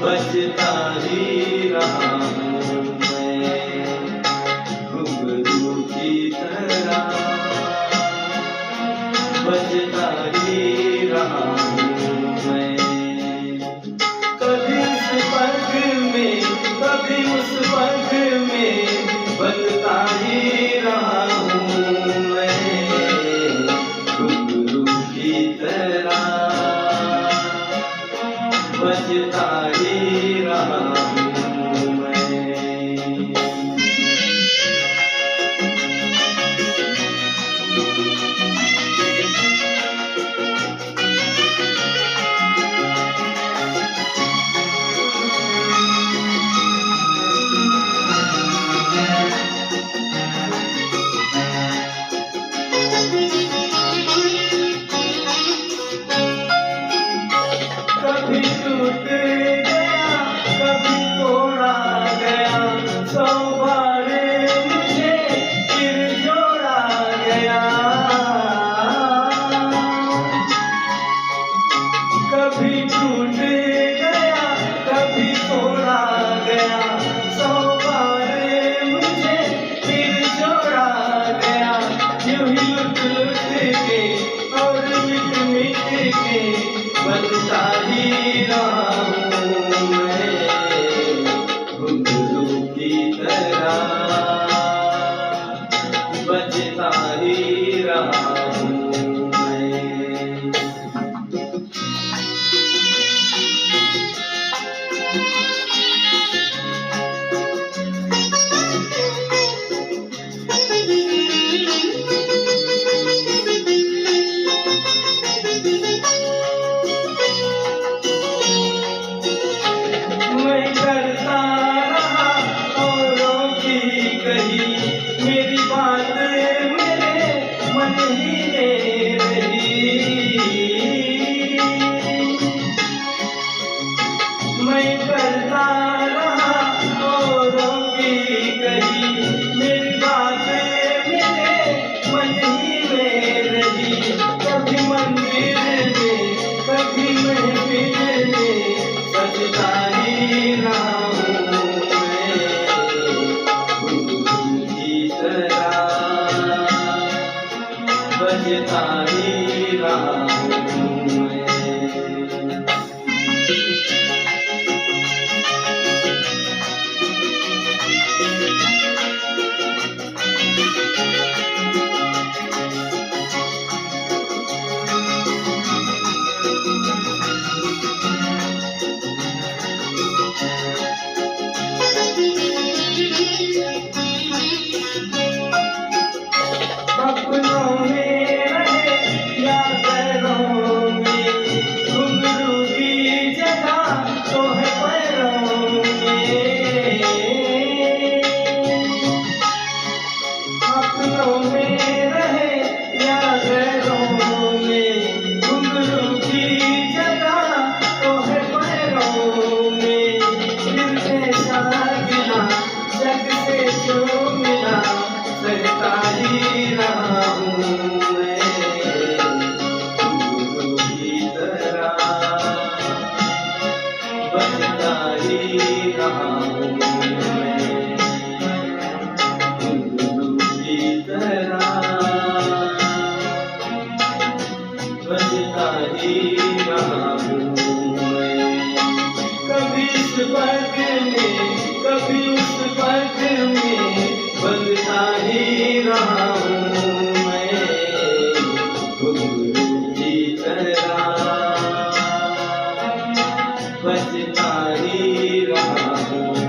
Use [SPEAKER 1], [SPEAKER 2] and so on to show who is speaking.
[SPEAKER 1] बजता ही रहा हूँ मैं घुंघरू की तरह, बजता ही रहा हूँ मैं। कभी इस पग में कभी उस पग में बनता ही रहा हूँ मैं घुंघरू की तरह, बजता ही रहा हूँ मैं। कभी टूट गया कभी तोड़ा गया, 100 बार मुझे फिर जोड़ा गया। कभी टूट गया कभी तोड़ा गया, 100 बार मुझे फिर जोड़ा गया। यूं ही लुट लुट के और मिट मिट के बनता ही रहा हूँ मैं घुंघरू की तरह, बजता ही रहा हूँ मैं। मैं करता रहा औरों की कही, मेरी बात मेरे मन ही में रही। मैं करता रहा औरों की कही, मेरी बात मेरे मन ही में रही। कभी मंदिर में कभी महफिल में सजता ही रहा हूँ मैं घुंघरू की तरह, बजता ही रहा हूँ मैं। अपनों में रहे या गैरों में, घुंघरू की जगह तो है पैरों में। अपनों में रहे या गैरों में, घुंघरू की जगह तो है पैरों में। दिल कैसा गिला जग से जो मिला, सहता ही रहा हूँ मैं घुंघरू की तरह, बजता ही रहा हूँ मैं घुंघरू की तरह, बजता ही रहा हूँ मैं। कभी इस पग में कभी उस पग में बनता ही रहा हूँ मैं घुंघरू की तरह, बजता ही रहा हूँ।